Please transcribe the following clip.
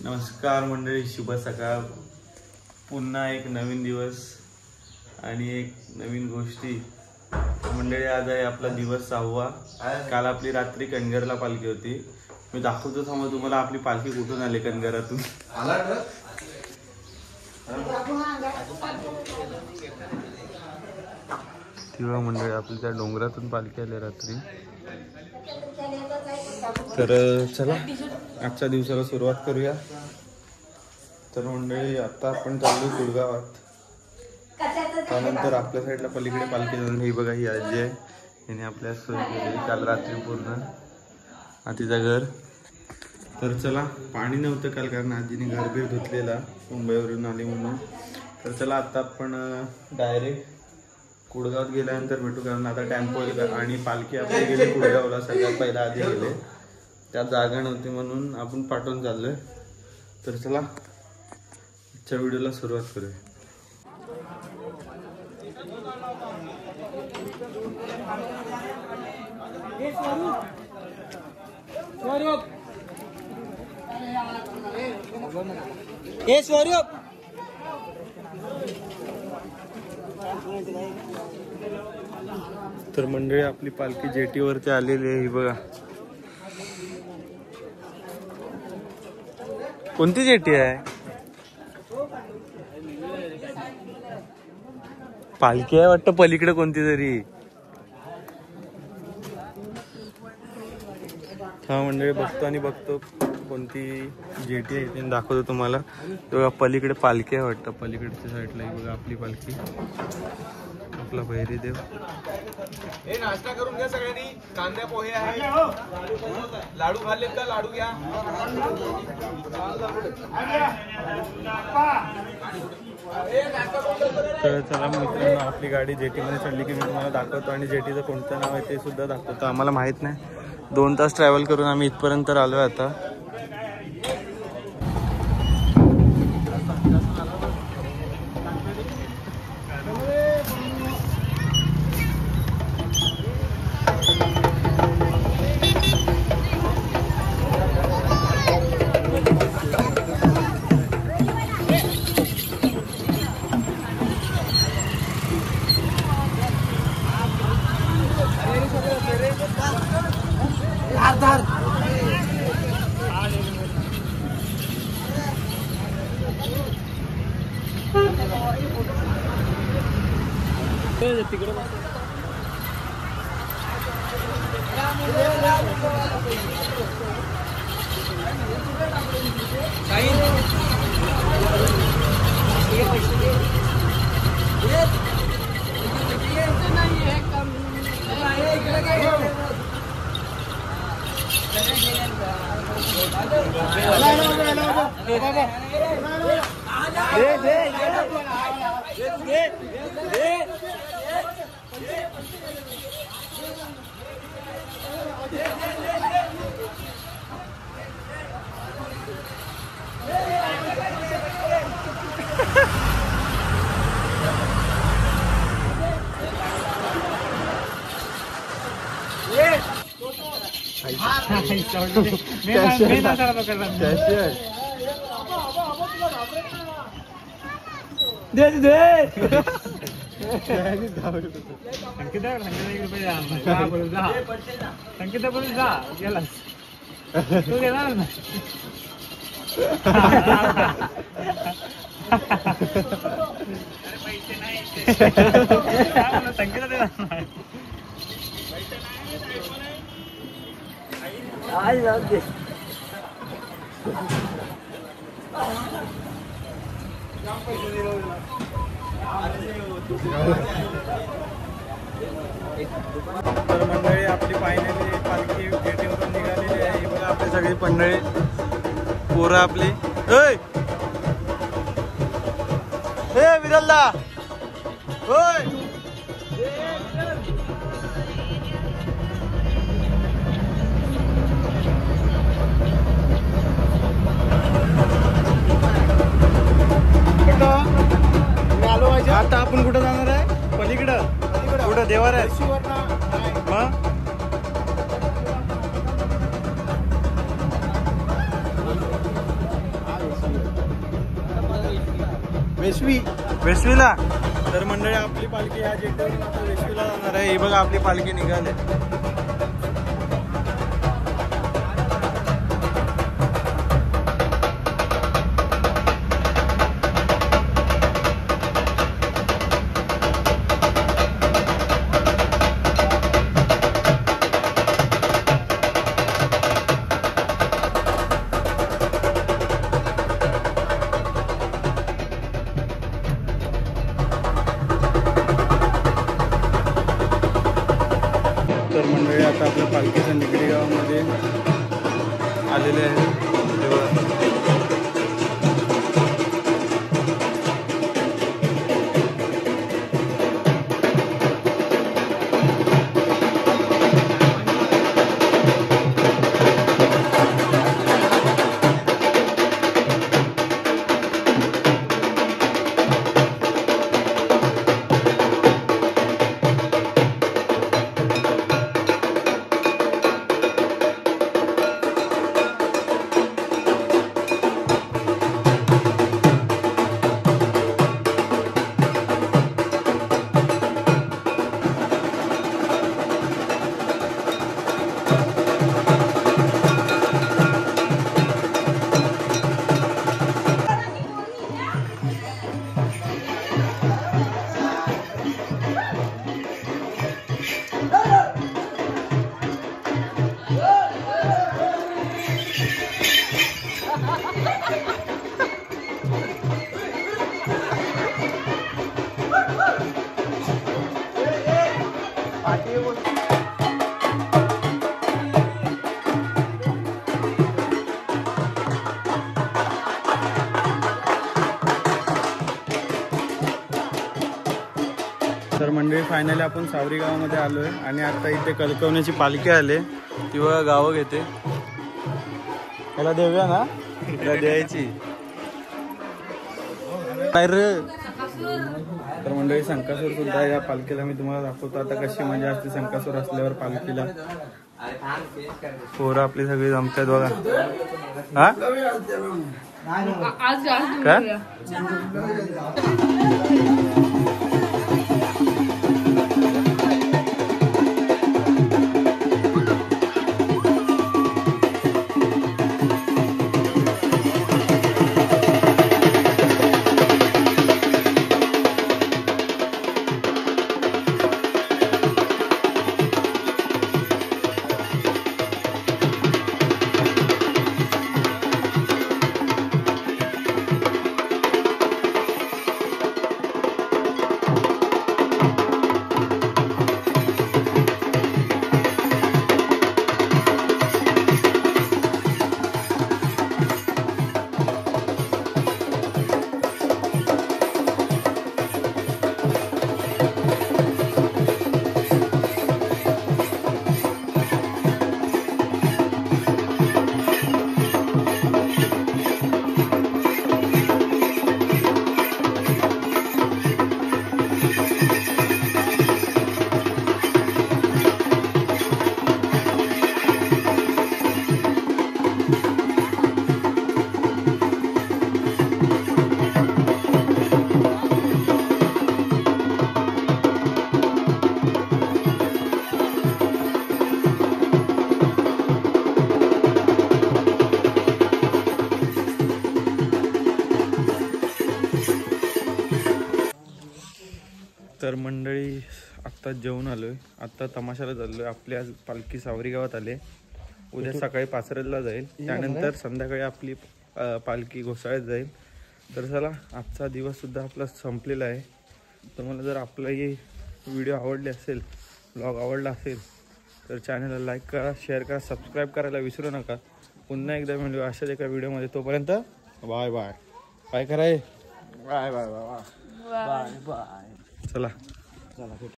नमस्कार मंडळी, शुभ सकाळ. पुन्हा एक नवीन दिवस आणि एक नवीन गोष्टी. मंडळी, आज आहे आपला दिवस 6वा. काल आपली रात्री कणगरला पालखी होती. मी दाखवतो थांबा तुम्हाला आपली पालखी कुठून आली कणगरातून. तेव्हा मंडळी आपली त्या डोंगरातून पालखी आली रात्री. तर चला आजच्या दिवसाला सुरुवात करूया. तर मंडळी आता आपण चाललो कुडगावात. त्यानंतर आपल्या साईडला पलीकडे पालखी जाऊन ही बघा, ही आजी आहे. हिने आपल्या सोय केली काल रात्री पूर्ण आजीचा घर. तर चला, पाणी नव्हतं काल कारण आजीने घरबीर धुतलेला मुंबईवरून आली म्हणून. तर चला आता आपण डायरेक्ट कुडगावात गेल्यानंतर भेटू, कारण आता टेम्पो आणि पालखी आपली गेली कुडगावला. सगळ्यात पहिला आधी गेले, त्यात जागा नव्हती म्हणून आपण पाठवून चाललोय. तर चला आजच्या व्हिडिओला सुरुवात करूया. तर मंडळी आपली पालखी जेटीवरती आलेली आहे. ही बघा, कोणती जेटी आहे? पालखी आहे वाटतं पलीकडे कोणती तरी. हा मंडळी बघतो आणि बघतो कोणती जेटी आहे ते दाखवतो तुम्हाला. बघा पलीकडे पालखी आहे वाटतं, पलीकडच्या साईडला. ही बघा आपली पालखी, आपला भैरी देव. हे नाश्ता करून घ्या सगळ्यांनी. कांदा पोहे आहे, लाडू खाल्लेत का? लाडू घ्या. तर चला मित्रांनो, आपली गाडी जेटीमध्ये चढली की मी तुम्हाला दाखवतो आणि जेटीचं कोणतं नाव आहे ते सुद्धा दाखवतो. आम्हाला माहित नाही, 2 तास ट्रॅव्हल करून आम्ही इथपर्यंत आलोय आता. संकेत बोलून जा गेला तू गेला ना. संकेत देणार नाही. आज जाऊ दे. तर मंडळी आपली फायनली पालखी जेटीवरून निघालेली आहे. बघा आपली सगळी मंडळी, पोरं आपली. हे विरलदा होय आता आपण कुठं जाणार आहे पलीकडं कुठं देवार आहे मग वेसवीला तर मंडळी आपली पालखी ह्या जेट्यावरून आता वेसवीला जाणार आहे. हे बघा आपली पालखी निघाली. तर मंडळी आता आपल्या पालखीच्या निगडी गावामध्ये आलेले आहे. तर मंडळी फायनली आपण सावरी गावामध्ये आलोय आणि आता इथे कलकवण्याची पालखी आले किंवा गावं घेते. याला देऊया ना याला द्यायची तर मंडळी संकासूर सुद्धा या पालखीला मी तुम्हाला दाखवतो. आता कशी मजा असते संकासूर असल्यावर पालखीला. पोरं आपली सगळी जमतात बघा. हा काय तर मंडळी आत्ता जेवून आलोय. आत्ता तमाशाला चाललोय. आपली आज पालखी सावरी गावात आले. उद्या सकाळी पाचरेला जाईल. त्यानंतर संध्याकाळी आपली पालखी घोसाळ्यात जाईल. तर चला आजचा दिवस सुद्धा आपला संपलेला आहे. तुम्हाला जर आपला हे व्हिडिओ आवडले असेल, ब्लॉग आवडला असेल तर चॅनलला लाईक करा, शेअर करा, सबस्क्राईब करायला विसरू नका. पुन्हा एकदा मिळू अशाच एका व्हिडिओमध्ये. तोपर्यंत बाय बाय. काय कराय चला